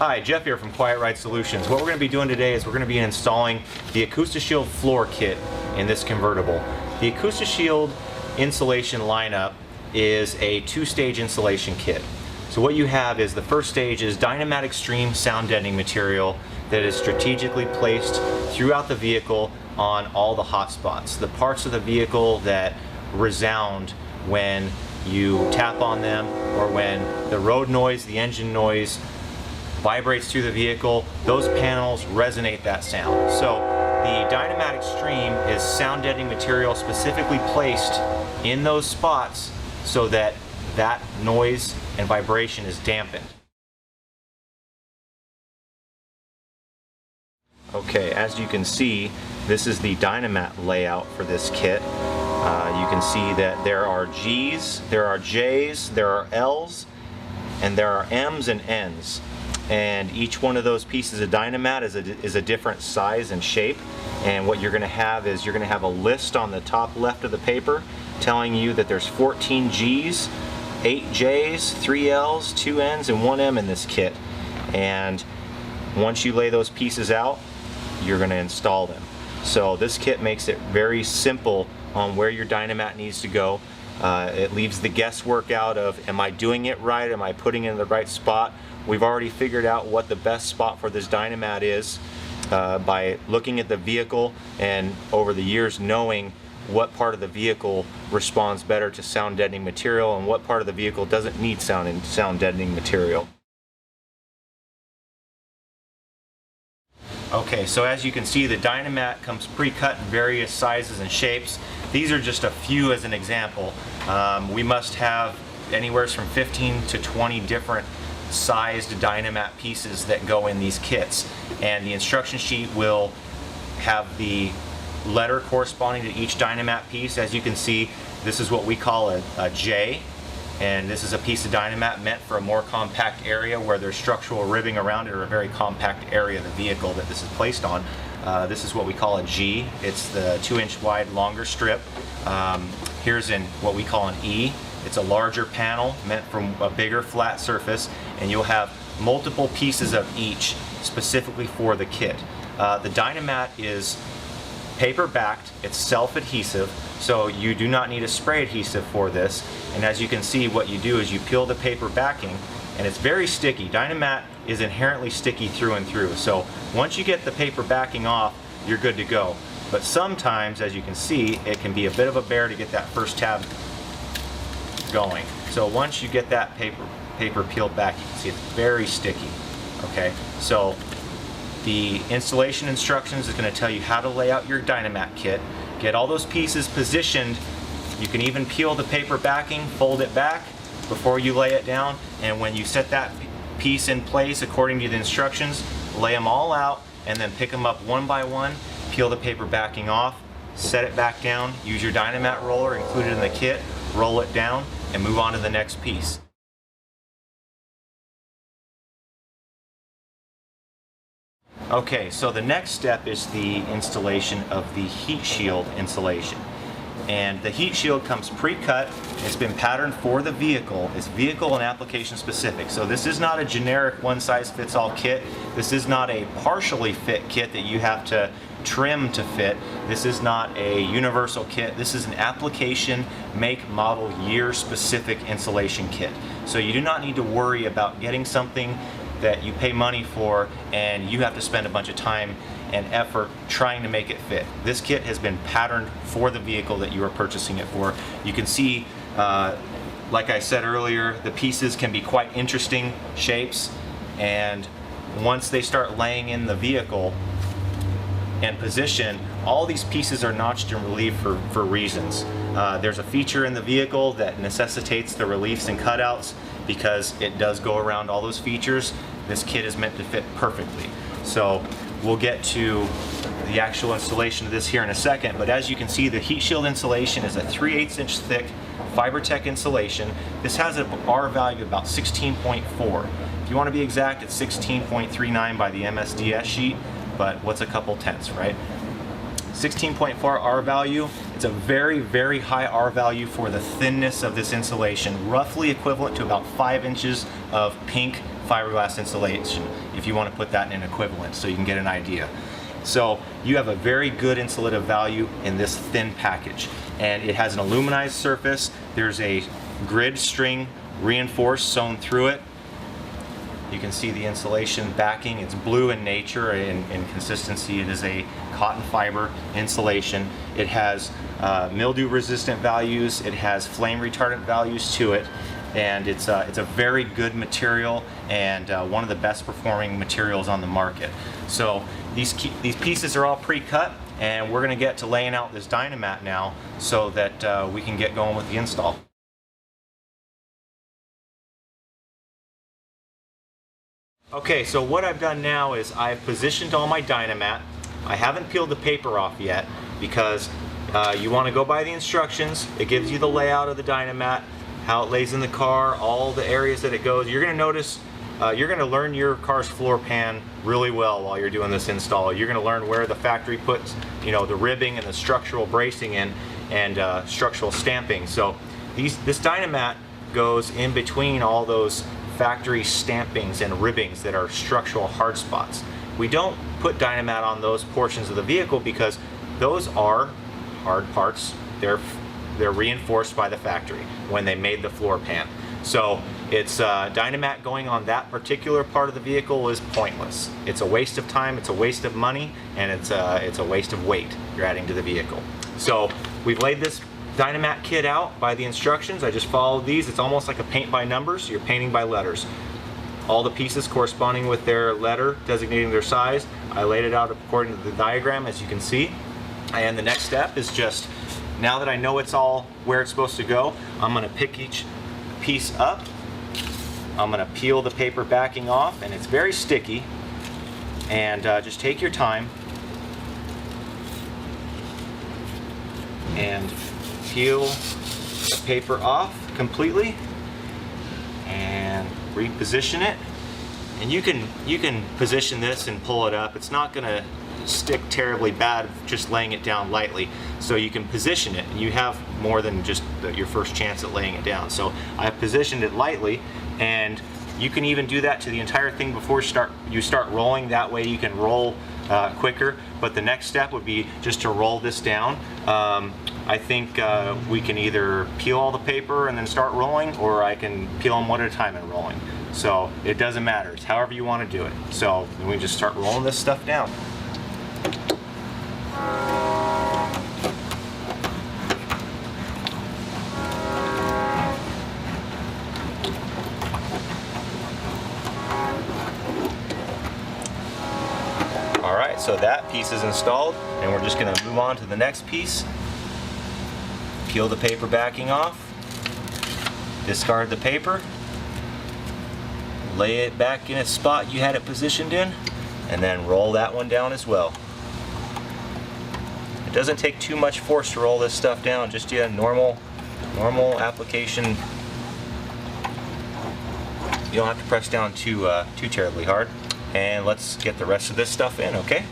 Hi, Jeff here from QuietRide Solutions. What we're going to be doing today is we're going to be installing the Acoustishield floor kit in this convertible. The Acoustishield Insulation lineup is a two-stage insulation kit. So what you have is the first stage is Dynamat Extreme sound deadening material that is strategically placed throughout the vehicle on all the hot spots. The parts of the vehicle that resound when you tap on them or when the road noise, the engine noise vibrates through the vehicle, those panels resonate that sound. So the Dynamat Extreme is sound deadening material specifically placed in those spots so that that noise and vibration is dampened. Okay, as you can see, this is the Dynamat layout for this kit. You can see that there are G's, there are J's, there are L's, and there are M's and N's. And each one of those pieces of Dynamat is a different size and shape. And what you're going to have is you're going to have a list on the top left of the paper telling you that there's 14 G's, 8 J's, 3 L's, 2 N's, and 1 M in this kit. And once you lay those pieces out, you're going to install them. So this kit makes it very simple on where your Dynamat needs to go. It leaves the guesswork out of, am I doing it right? Am I putting it in the right spot? We've already figured out what the best spot for this Dynamat is by looking at the vehicle and over the years knowing what part of the vehicle responds better to sound deadening material and what part of the vehicle doesn't need sound deadening material. Okay, so as you can see, the Dynamat comes pre-cut in various sizes and shapes. These are just a few as an example. We must have anywhere from 15 to 20 different sized Dynamat pieces that go in these kits, and the instruction sheet will have the letter corresponding to each Dynamat piece. As you can see, this is what we call a J, and this is a piece of Dynamat meant for a more compact area where there's structural ribbing around it, or a very compact area of the vehicle that this is placed on. This is what we call a G. It's the 2-inch wide longer strip. Here's in what we call an E. It's a larger panel meant for a bigger flat surface, and you'll have multiple pieces of each specifically for the kit. The Dynamat is paper backed, it's self-adhesive, so you do not need a spray adhesive for this. And as you can see, what you do is you peel the paper backing, and it's very sticky. Dynamat is inherently sticky through and through, so once you get the paper backing off, you're good to go. But sometimes, as you can see, it can be a bit of a bear to get that first tab going. So once you get that paper peeled back, you can see it's very sticky. Okay, so the installation instructions is going to tell you how to lay out your Dynamat kit, get all those pieces positioned. You can even peel the paper backing, fold it back before you lay it down, and when you set that piece in place according to the instructions, lay them all out and then pick them up one by one, peel the paper backing off, set it back down, use your Dynamat roller included in the kit, roll it down, and move on to the next piece. Okay, so the next step is the installation of the heat shield insulation. And the heat shield comes pre-cut. It's been patterned for the vehicle. It's vehicle and application specific. So this is not a generic one-size-fits-all kit. This is not a partially fit kit that you have to trim to fit. This is not a universal kit. This is an application, make, model, year specific insulation kit. So you do not need to worry about getting something that you pay money for and you have to spend a bunch of time and effort trying to make it fit. This kit has been patterned for the vehicle that you are purchasing it for. You can see, like I said earlier, the pieces can be quite interesting shapes, and once they start laying in the vehicle and position, all these pieces are notched and relieved for reasons. There's a feature in the vehicle that necessitates the reliefs and cutouts because it does go around all those features. This kit is meant to fit perfectly. So we'll get to the actual installation of this here in a second, but as you can see, the heat shield insulation is a 3/8 inch thick FiberTech insulation. This has an R value of about 16.4. If you want to be exact, it's 16.39 by the MSDS sheet, but what's a couple tenths, right? 16.4 R value. It's a very, very high R value for the thinness of this insulation, roughly equivalent to about 5 inches of pink fiberglass insulation, if you want to put that in an equivalent so you can get an idea. So you have a very good insulative value in this thin package, and it has an aluminized surface. There's a grid string reinforced sewn through it. You can see the insulation backing. It's blue in nature, in consistency. It is a cotton fiber insulation. It has mildew resistant values. It has flame retardant values to it, and it's a very good material and one of the best performing materials on the market. So these pieces are all pre-cut, and we're going to get to laying out this Dynamat now so that we can get going with the install. Okay, so what I've done now is I've positioned all my Dynamat. I haven't peeled the paper off yet because you want to go by the instructions. It gives you the layout of the Dynamat, how it lays in the car, all the areas that it goes. You're going to notice, you're going to learn your car's floor pan really well while you're doing this install. You're going to learn where the factory puts, you know, the ribbing and the structural bracing in, and structural stamping. So this Dynamat goes in between all those factory stampings and ribbings that are structural hard spots. We don't put Dynamat on those portions of the vehicle because those are hard parts. They're reinforced by the factory when they made the floor pan. So it's Dynamat going on that particular part of the vehicle is pointless. It's a waste of time, it's a waste of money, and it's a waste of weight you're adding to the vehicle. So we've laid this Dynamat kit out by the instructions. I just followed these. It's almost like a paint by numbers. You're painting by letters. All the pieces corresponding with their letter, designating their size. I laid it out according to the diagram, as you can see. And the next step is just, now that I know it's all where it's supposed to go, I'm going to pick each piece up. I'm going to peel the paper backing off, and it's very sticky. And just take your time and peel the paper off completely and reposition it. And you can position this and pull it up. It's not going to stick terribly bad just laying it down lightly. So you can position it, and you have more than just your first chance at laying it down. So I positioned it lightly, and you can even do that to the entire thing before you start rolling. That way you can roll quicker. But the next step would be just to roll this down. I think we can either peel all the paper and then start rolling, or I can peel them one at a time and rolling. So it doesn't matter. It's however you want to do it. So we just start rolling this stuff down. Alright, so that piece is installed, and we're just going to move on to the next piece. Peel the paper backing off, discard the paper, lay it back in its spot you had it positioned in, and then roll that one down as well. It doesn't take too much force to roll this stuff down, just normal application. You don't have to press down too terribly hard. And let's get the rest of this stuff in, okay?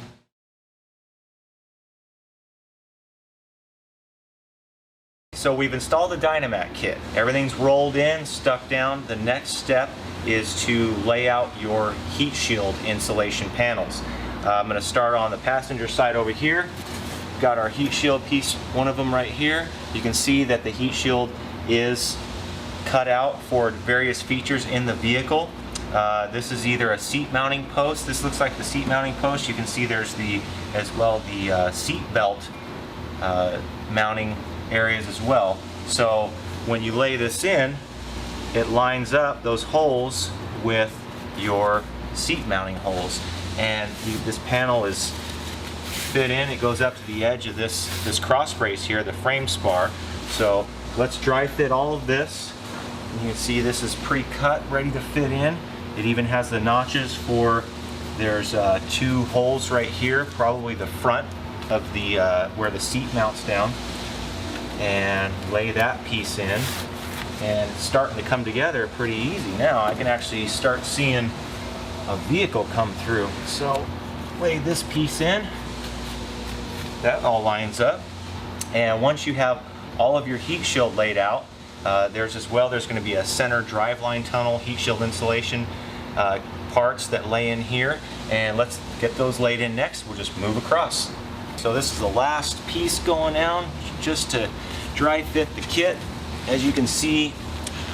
So we've installed the Dynamat kit. Everything's rolled in, stuck down. The next step is to lay out your heat shield insulation panels. I'm going to start on the passenger side over here. Got our heat shield piece, one of them right here. You can see that the heat shield is cut out for various features in the vehicle. This is either a seat mounting post. This looks like the seat mounting post. You can see there's the seat belt mounting areas as well. So when you lay this in, it lines up those holes with your seat mounting holes, and this panel is fit in. It goes up to the edge of this cross brace here, the frame spar. So let's dry fit all of this. You can see this is pre-cut, ready to fit in. It even has the notches for, there's two holes right here, probably the front of the where the seat mounts down, and lay that piece in, and it's starting to come together pretty easy now. I can actually start seeing a vehicle come through. So lay this piece in, that all lines up, and once you have all of your heat shield laid out, there's going to be a center driveline tunnel heat shield insulation parts that lay in here, and let's get those laid in next. We'll just move across. So this is the last piece going down just to dry fit the kit. As you can see,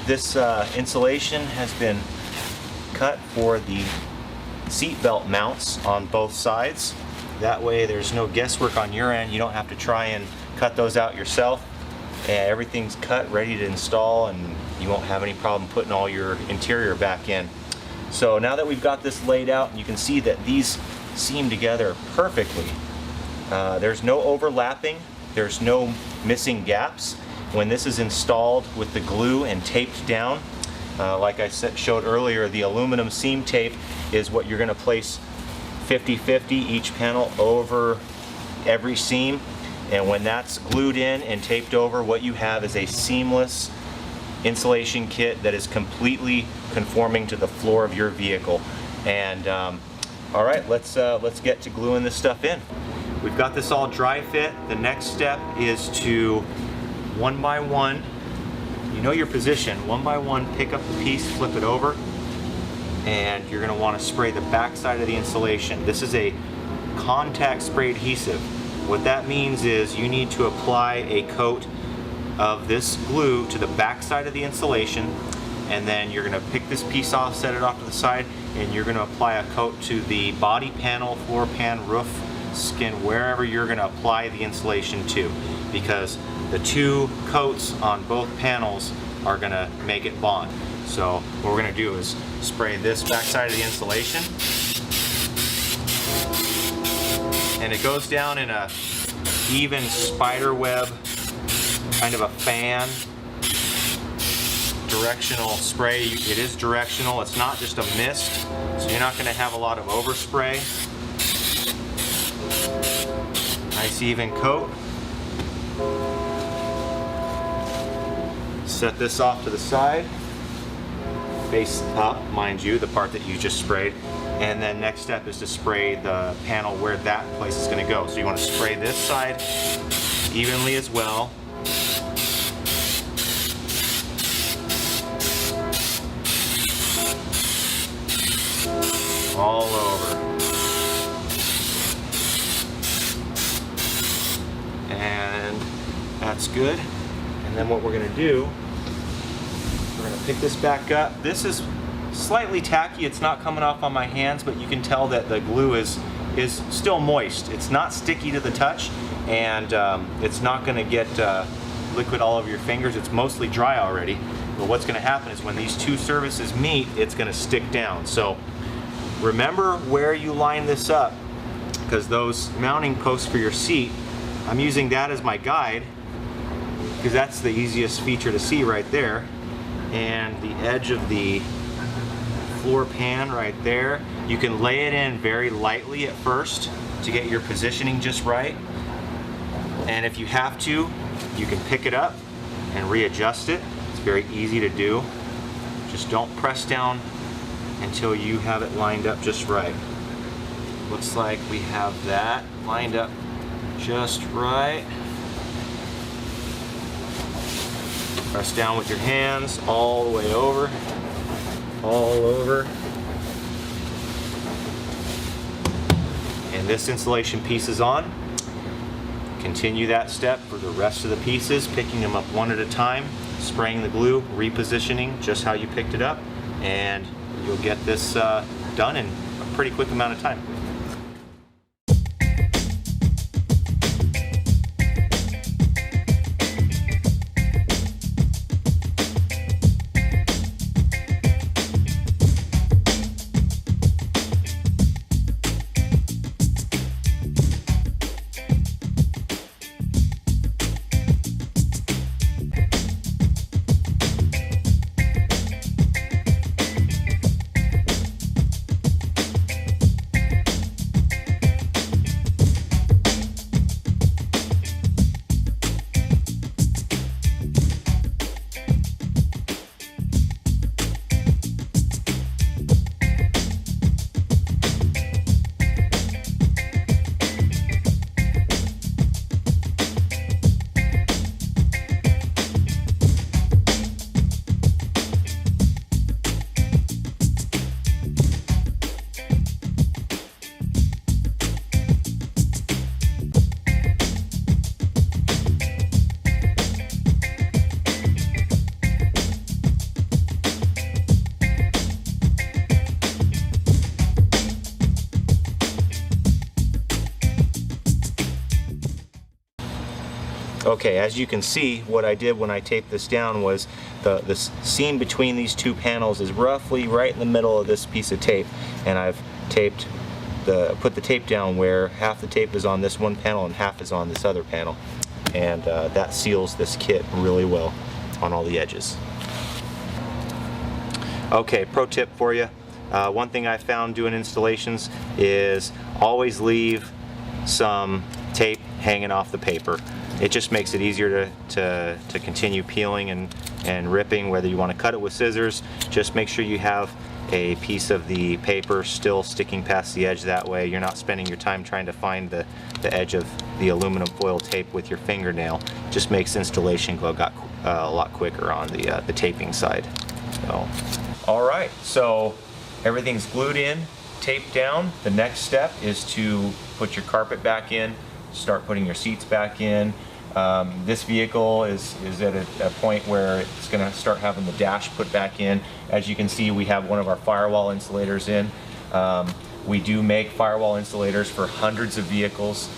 this insulation has been cut for the seat belt mounts on both sides. That way there's no guesswork on your end. You don't have to try and cut those out yourself. And everything's cut, ready to install, and you won't have any problem putting all your interior back in. So now that we've got this laid out, you can see that these seam together perfectly. There's no overlapping, there's no missing gaps. When this is installed with the glue and taped down, like I showed earlier, the aluminum seam tape is what you're going to place 50-50 each panel over every seam. And when that's glued in and taped over, what you have is a seamless insulation kit that is completely conforming to the floor of your vehicle. And all right, let's get to gluing this stuff in. We've got this all dry fit. The next step is to, one by one, you know your position, one by one, pick up the piece, flip it over, and you're going to want to spray the back side of the insulation. This is a contact spray adhesive. What that means is you need to apply a coat of this glue to the back side of the insulation, and then you're going to pick this piece off, set it off to the side, and you're going to apply a coat to the body panel, floor pan, roof, skin, wherever you're going to apply the insulation to, because the two coats on both panels are going to make it bond. So what we're going to do is spray this back side of the insulation, and it goes down in a even spider web, kind of a fan, directional spray. It is directional, it's not just a mist, so you're not going to have a lot of overspray. Nice even coat. Set this off to the side, face up, mind you, the part that you just sprayed. And then next step is to spray the panel where that place is going to go. So you want to spray this side evenly as well. All over. And that's good. And then what we're going to do, we're going to pick this back up. This is slightly tacky, it's not coming off on my hands, but you can tell that the glue is still moist. It's not sticky to the touch, and it's not going to get liquid all over your fingers. It's mostly dry already, but what's going to happen is when these two surfaces meet, it's going to stick down. So remember where you line this up, because those mounting posts for your seat, I'm using that as my guide because that's the easiest feature to see right there, and the edge of the floor pan right there. You can lay it in very lightly at first to get your positioning just right, and if you have to, you can pick it up and readjust it. It's very easy to do. Just don't press down until you have it lined up just right. Looks like we have that lined up just right. Press down with your hands all the way over. All over. And this insulation piece is on. Continue that step for the rest of the pieces, picking them up one at a time, spraying the glue, repositioning just how you picked it up, and you'll get this done in a pretty quick amount of time. Okay, as you can see, what I did when I taped this down was the seam between these two panels is roughly right in the middle of this piece of tape, and I've put the tape down where half the tape is on this one panel and half is on this other panel, and that seals this kit really well on all the edges. Okay, pro tip for you. One thing I found doing installations is always leave some tape hanging off the paper. It just makes it easier to continue peeling and ripping, whether you want to cut it with scissors. Just make sure you have a piece of the paper still sticking past the edge. That way you're not spending your time trying to find the edge of the aluminum foil tape with your fingernail. Just makes installation go a lot quicker on the taping side. So, alright, so everything's glued in, taped down. The next step is to put your carpet back in, start putting your seats back in. This vehicle is at a point where it's going to start having the dash put back in. As you can see, we have one of our firewall insulators in. We do make firewall insulators for hundreds of vehicles.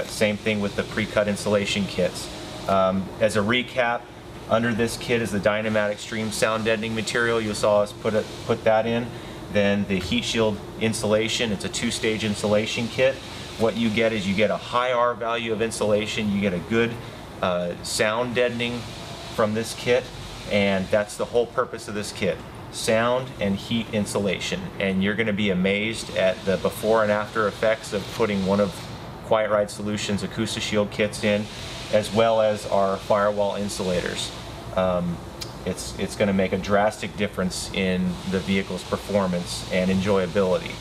Same thing with the pre-cut insulation kits. As a recap, under this kit is the Dynamat Extreme sound deadening material. You saw us put that in. Then the heat shield insulation. It's a two-stage insulation kit. What you get is you get a high R value of insulation, you get a good sound deadening from this kit, and that's the whole purpose of this kit. Sound and heat insulation. And you're going to be amazed at the before and after effects of putting one of QuietRide Solutions Acoustishield kits in, as well as our firewall insulators. It's going to make a drastic difference in the vehicle's performance and enjoyability.